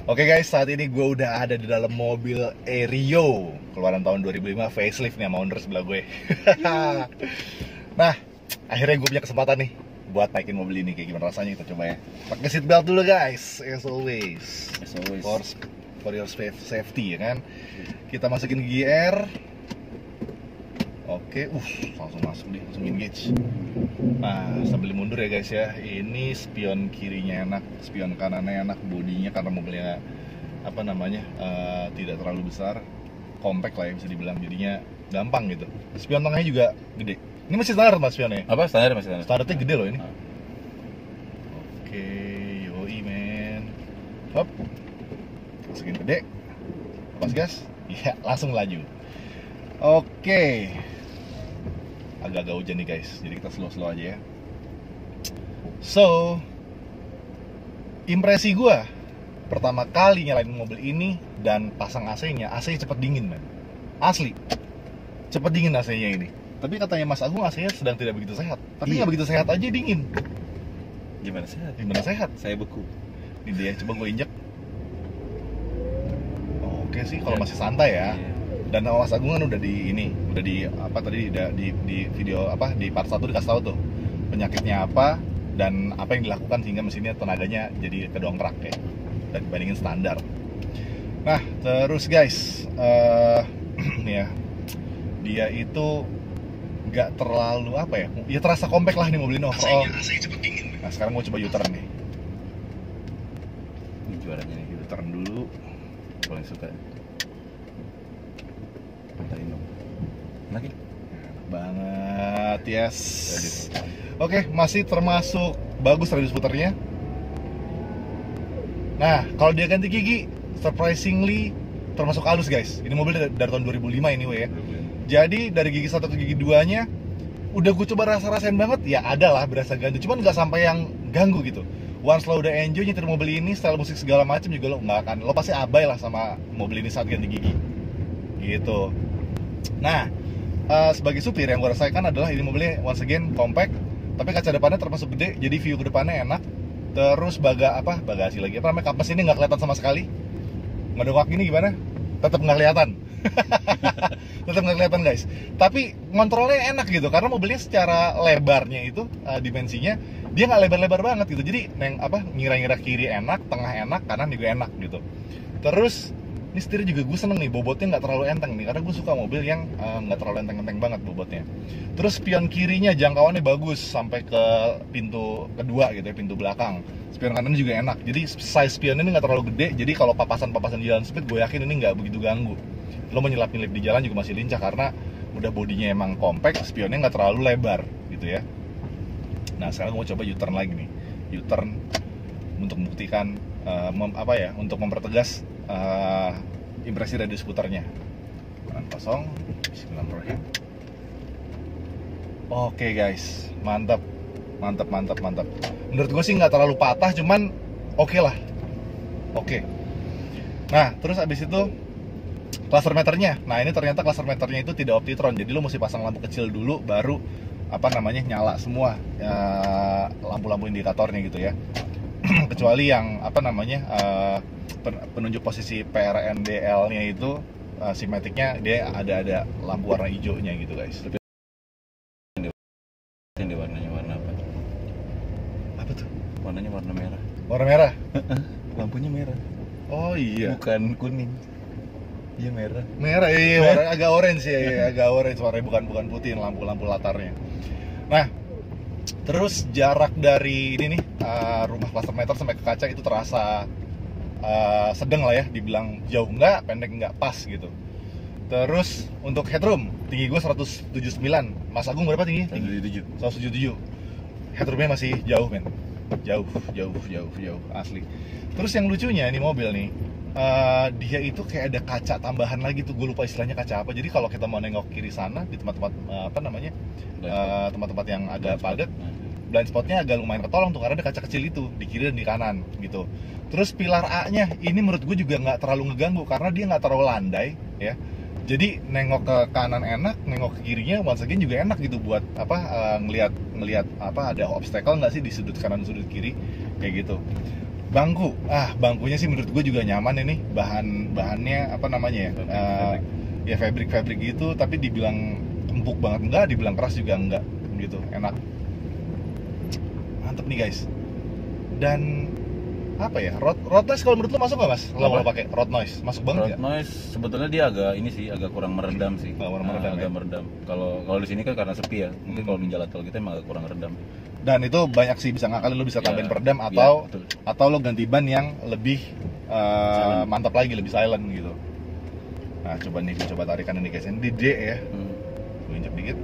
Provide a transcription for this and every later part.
Oke guys, saat ini gue udah ada di dalam mobil Aerio keluaran tahun 2005 facelift nih sama owner sebelah gue. Nah, akhirnya gue punya kesempatan nih buat naikin mobil ini. Kayak gimana rasanya, kita coba ya. Pakai seat belt dulu guys, as always. For your safety ya kan. Kita masukin gear. Oke, langsung masuk nih, langsung engage. Nah, sambil mundur ya guys ya. Ini spion kirinya enak, spion kanannya enak, bodinya karena mobilnya apa namanya tidak terlalu besar, compact lah ya bisa dibilang, jadinya gampang gitu. Spion tengahnya juga gede. Ini masih standar mas spionnya? Apa standar masih standar? Standarnya gede loh ini. Oke, yoi men. Hop, masukin gede, lepas gas, iya langsung laju. Oke. Agak-agak hujan nih guys, jadi kita slow-slow aja ya. So, impresi gue pertama kali nyalain mobil ini dan pasang AC-nya, AC-nya cepet dingin man. Asli, cepet dingin AC-nya ini. Tapi katanya Mas Agung AC-nya sedang tidak begitu sehat. Tapi nggak begitu sehat aja dingin. Gimana sehat? Gimana sehat? Saya beku. Ini dia, coba gue injek. Oke sih, kalau masih santai ya. Dan Mas Agung kan udah di apa tadi di video apa di part 1 dikasih tahu tuh penyakitnya apa dan apa yang dilakukan sehingga mesinnya tenaganya jadi kedongkrak ya dan dibandingin standar. Nah terus guys, nih ya, dia itu nggak terlalu apa ya, ya terasa compact lah nih mobil ini overall. Nah sekarang gue coba U-turn nih. Ini juaranya nih, U-turn dulu. paling suka. Pantain dong. Enak ya? Enak banget, yes. Oke, masih termasuk bagus radius puternya. Nah, kalau dia ganti gigi, surprisingly termasuk halus guys. Ini mobil dari tahun 2005 ini ya. Jadi dari gigi 1 ke gigi 2-nya udah gue coba rasain banget, ya ada lah berasa ganti. Cuman nggak sampai yang ganggu gitu. Once lo udah enjoy nyetir mobil ini, style musik segala macam juga lo nggak akan, lo pasti abai lah sama mobil ini saat ganti gigi. Gitu. Nah, sebagai supir yang gue rasakan adalah ini mobilnya once again compact, tapi kaca depannya termasuk gede, jadi view ke depannya enak. Terus bagasi lagi, apa namanya, kapas ini nggak kelihatan sama sekali. Ngedongak gini gimana? Tetap nggak kelihatan. Tetap nggak kelihatan guys. Tapi ngontrolnya enak gitu, karena mobilnya secara lebarnya itu dimensinya dia nggak lebar-lebar banget gitu. Jadi ngira-ngira kiri enak, tengah enak, kanan juga enak gitu. Terus ini setir juga gue seneng nih, bobotnya nggak terlalu enteng nih, karena gue suka mobil yang nggak terlalu enteng-enteng banget bobotnya. Terus spion kirinya jangkauannya bagus sampai ke pintu kedua gitu ya, pintu belakang. Spion kanan juga enak, jadi size spion ini nggak terlalu gede, jadi kalau papasan-papasan di jalan speed gue yakin ini nggak begitu ganggu. Lo menyelap-nyelip di jalan juga masih lincah karena udah bodinya emang compact, spionnya nggak terlalu lebar gitu ya. Nah sekarang gue coba U-turn lagi nih, U-turn untuk membuktikan untuk mempertegas impresi radius putarnya. Kanan kosong, bismillahirrahmanirrahim. Oke guys, mantap. Menurut gue sih nggak terlalu patah, cuman oke lah. Oke. Nah, terus abis itu cluster meternya. Nah, ini ternyata cluster meternya itu tidak optitron, jadi lo mesti pasang lampu kecil dulu, baru nyala semua lampu-lampu indikatornya gitu ya. Kecuali yang penunjuk posisi PRNDL-nya itu simetiknya dia ada lampu warna hijaunya gitu guys. Yang di warnanya warna apa? Apa tuh? Warnanya warna merah. Warna merah? Lampunya merah. Oh iya. Bukan kuning. Iya merah. Merah, iya, warna agak orange ya, iya, agak orange warnanya, bukan putih lampu latarnya. Nah, terus jarak dari ini nih rumah cluster meter sampai ke kaca itu terasa sedang lah ya, dibilang jauh enggak, pendek enggak, pas gitu. Terus untuk headroom, tinggi gue 179. Mas Agung berapa tinggi? 177. Headroomnya masih jauh men. Jauh asli. Terus yang lucunya ini mobil nih, dia itu kayak ada kaca tambahan lagi tuh, gue lupa istilahnya kaca apa. Jadi kalau kita mau nengok kiri sana di tempat-tempat tempat-tempat yang agak padat, blind spotnya agak lumayan ketolong tuh karena ada kaca kecil itu di kiri dan di kanan gitu. Terus pilar A-nya ini menurut gue juga nggak terlalu ngeganggu karena dia nggak terlalu landai ya. Jadi nengok ke kanan enak, nengok ke kirinya once again juga enak gitu buat ngelihat ada obstacle nggak sih di sudut kanan sudut kiri kayak gitu. Bangkunya sih menurut gue juga nyaman ini. Bahannya apa namanya ya? Ya fabric gitu, tapi dibilang empuk banget enggak, dibilang keras juga enggak gitu. Enak. Mantep nih guys. Dan apa ya? Road noise kalau menurut lo masuk nggak mas? Kalau lo pakai road noise masuk banget Road nggak? noise sebetulnya dia agak ini sih, agak kurang meredam sih. Kurang meredam, agak ya? meredam. Kalau di sini kan karena sepi ya. Mungkin kalau di jalan tol kita emang agak kurang meredam. Dan itu banyak sih bisa ngakalin, lo bisa tambahin Ya, peredam ya, atau betul. atau lo ganti ban yang lebih Silent. mantap lagi, lebih silent gitu. Nah coba nih, gue coba tarikan ini guys. Ini di D ya. Gue injek dikit.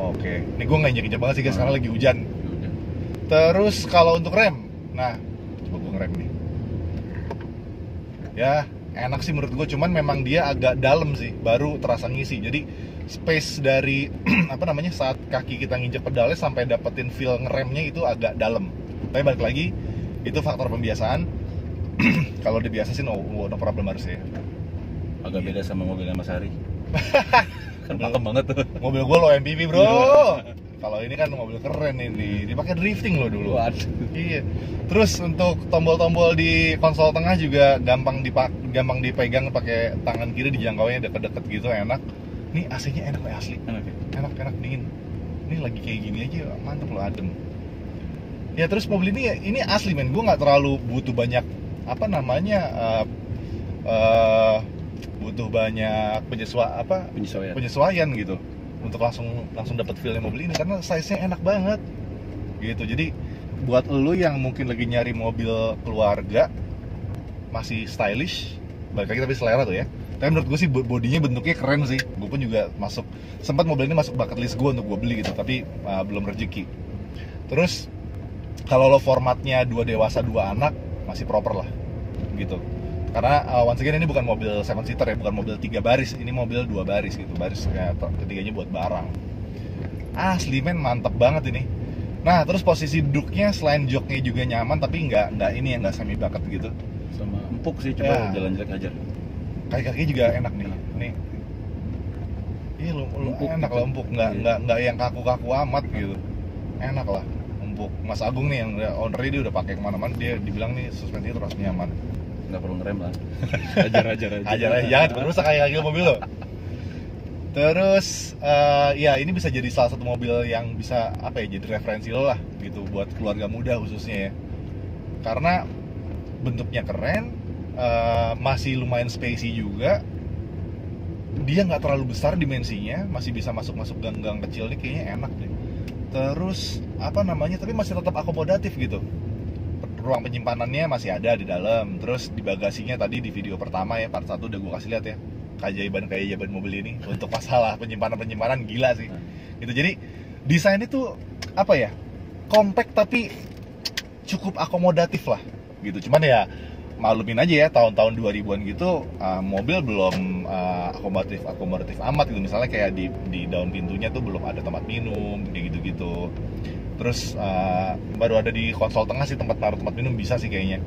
Oke, ini gue nggak injek banget sih guys karena lagi hujan. Udah. Terus kalau untuk rem, nah coba gue ngerem nih. Ya enak sih menurut gue, cuman memang dia agak dalam sih, baru terasa ngisi. Jadi space dari apa namanya saat kaki kita nginjek pedalnya sampai dapetin feel ngeremnya itu agak dalam. Tapi balik lagi, itu faktor pembiasaan. Kalau dibiasa sih no problem harus ya. Agak beda sama mobilnya Mas Hari. Kan pakem banget tuh. Mobil gue low MPV bro. Kalau ini kan mobil keren ini, dipakai drifting loh dulu. Waduh. Iya. Terus untuk tombol-tombol di konsol tengah juga gampang dipegang pakai tangan kiri, dijangkaunya deket-deket gitu, enak. Nih AC-nya enak nih asli. Enak ya? Enak dingin. Ini lagi kayak gini aja mantep loh, adem. Ya terus mobil ini ya, ini asli men, gue nggak terlalu butuh banyak apa namanya butuh banyak penyesuaian gitu untuk langsung dapat feel mobil ini karena size-nya enak banget gitu. Jadi buat lo yang mungkin lagi nyari mobil keluarga masih stylish, balik lagi tapi selera tuh ya. Tapi menurut gue sih bodinya bentuknya keren sih. Gue pun juga sempat mobil ini masuk bucket list gue untuk gue beli gitu, tapi belum rezeki. Terus kalau lo formatnya 2 dewasa 2 anak masih proper lah gitu. Karena once again ini bukan mobil 7 seater ya, bukan mobil 3 baris, ini mobil 2 baris gitu. Baris ketiganya buat barang. Asli men, mantep banget ini. Nah, terus posisi duduknya selain joknya juga nyaman, tapi nggak ini yang nggak semi bucket gitu. Sama empuk sih, coba Ya. jalan jelek aja. Kaki-kakinya juga enak nih. Nih. Iya Empuk enak gitu. lah, empuk, nggak yang kaku-kaku amat gitu. Enak lah, empuk. Mas Agung nih yang owner dia udah pakai kemana-mana, dia dibilang nih suspensinya terus nyaman. Nggak perlu ngerem lah. Ajar aja. Ajar aja, jangan rusak kayak mobil lo. Terus ya ini bisa jadi salah satu mobil yang bisa apa ya, jadi referensi lo lah gitu buat keluarga muda khususnya ya. Karena bentuknya keren, masih lumayan spacey juga. Dia nggak terlalu besar dimensinya, masih bisa masuk gang-gang kecil nih, kayaknya enak deh. Terus apa namanya, tapi masih tetap akomodatif gitu. Ruang penyimpanannya masih ada di dalam. Terus di bagasinya tadi di video pertama ya, part 1 udah gue kasih lihat ya, keajaiban mobil ini untuk masalah penyimpanan gila sih gitu. Jadi desainnya tuh apa ya, compact tapi cukup akomodatif lah gitu. Cuman ya maklumin aja ya, tahun-tahun 2000-an gitu mobil belum akomodatif amat gitu. Misalnya kayak di daun pintunya tuh belum ada tempat minum kayak gitu-gitu. Terus baru ada di konsol tengah sih tempat taruh tempat minum, bisa sih kayaknya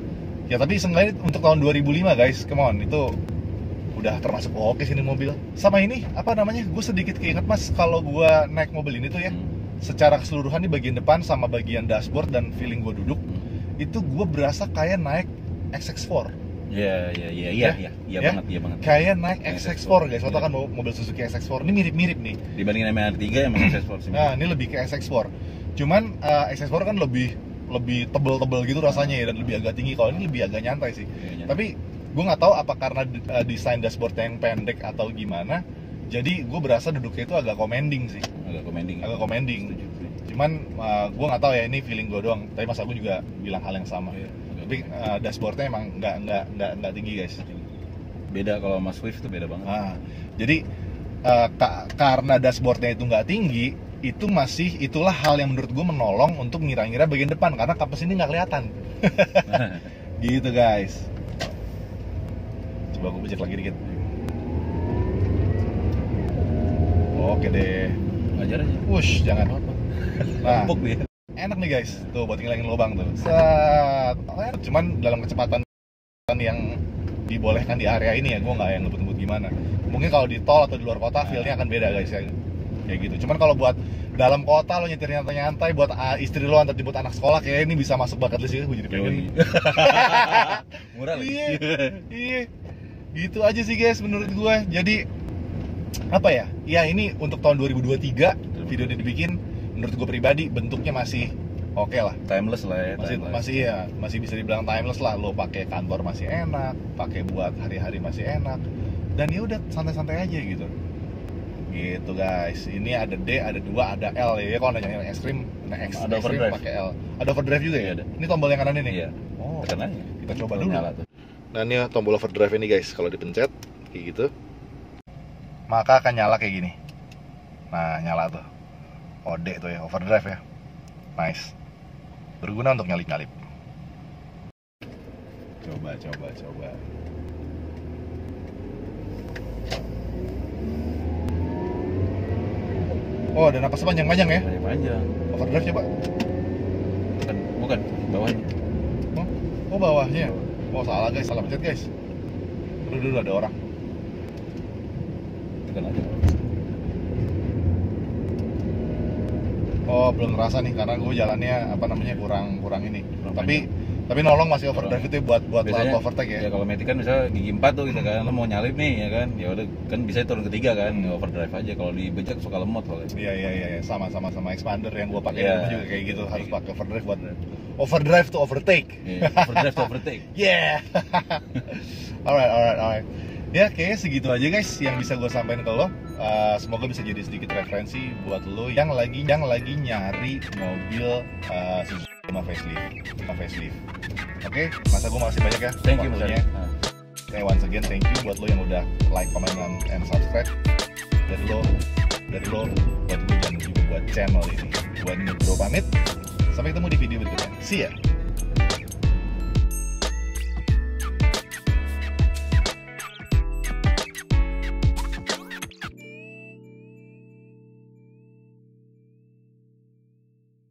ya. Tapi seenggaknya untuk tahun 2005 guys, come on, itu udah termasuk oke sih ini mobil. Sama ini apa namanya, gue sedikit keinget mas, kalau gue naik mobil ini tuh ya, secara keseluruhan di bagian depan sama bagian dashboard dan feeling gue duduk, itu gue berasa kayak naik XX4. Iya banget. Kayak naik XX4 guys. Lo tau kan mobil Suzuki SX4 ini mirip-mirip nih. Dibandingin sama R3 emang SS4 sih. Nah, ini lebih ke SX4. Cuman SX4 kan lebih tebel-tebel gitu rasanya ya, dan lebih agak tinggi. Kalau ini lebih agak nyantai sih. Tapi gue nggak tahu apa karena desain dashboard yang pendek atau gimana. Jadi gue berasa duduknya itu agak commanding sih. Agak commanding. Cuman gue nggak tahu ya, ini feeling gue doang. Tapi mas aku juga bilang hal yang sama. Tapi dashboardnya emang nggak tinggi guys. Beda kalau sama Swift itu beda banget. Nah, jadi karena dashboardnya itu nggak tinggi, itulah hal yang menurut gue menolong untuk ngira-ngira bagian depan, karena kapas ini nggak kelihatan. Gitu guys. Coba gue becek lagi dikit. Oke deh. Ajar aja. Wush, jangan. Nah, Empuk dia. enak nih guys, tuh buat ngilangin lubang tuh. Set. Cuman dalam kecepatan yang dibolehkan di area ini ya, gue nggak yang ngebut-ngebut gimana. Mungkin kalau di tol atau di luar kota feelnya akan beda guys ya, kayak gitu. Cuman kalau buat dalam kota lo nyetir nyantai-nyantai buat istri lo antar jemput anak sekolah, kayak ini bisa masuk bucket list ya, gue jadi pengen. Murah lagi. Iya, iya, gitu aja sih guys menurut gue. Jadi apa ya? Ya ini untuk tahun 2023 video ini dibikin, menurut gue pribadi bentuknya masih oke lah. Timeless lah ya. Masih bisa dibilang timeless lah. Lo pakai kantor masih enak, pakai buat hari-hari masih enak. Dan ya udah santai-santai aja gitu. Gitu guys. Ini ada D, ada 2, ada L ya. Kalau nanya yang ekstrim, ada overdrive pakai L. Ada overdrive juga ya? Ada. Ini tombol yang kanan ini. Iya. Oh. Tekan aja. Kita coba dulu. Nyala tuh. Nah ini tombol overdrive ini guys, kalau dipencet kayak gitu, maka akan nyala kayak gini. Nah nyala tuh. OD tuh ya, overdrive ya. Nice. Berguna untuk nyalip-nyalip. Coba. Oh, ada napas panjang-panjang ya? Panjang. Overdrive coba. Bukan bawahnya. Oh bawahnya. Oh salah guys, salah pencet guys. Dulu ada orang. Tekan aja. Oh belum ngerasa nih karena gue jalannya kurang ini. Tapi nolong masih overdrive itu buat biasanya, overtake ya. Ya kalau Matic kan misalnya gigi 4 tuh gitu kan, lo mau nyalip nih ya kan, ya udah kan bisa turun ketiga kan, overdrive aja. Kalau dibejek suka lemot soalnya. Iya, sama expander yang gue pakai Iya. dulu juga kayak gitu, harus pakai overdrive buat overdrive to overtake. Iya, overdrive to overtake. Yeah. Alright. Ya kayaknya segitu aja guys yang bisa gue sampaikan ke lo. Semoga bisa jadi sedikit referensi buat lo yang lagi nyari mobil Suzuki facelift. Oke, masa gue makasih banyak ya. Thank you waktunya. Once again thank you buat lo yang udah like, comment, and subscribe. Dari lo buat gue jangan lupa buat channel ini. Buat ini bro pamit. Sampai ketemu di video berikutnya. See ya.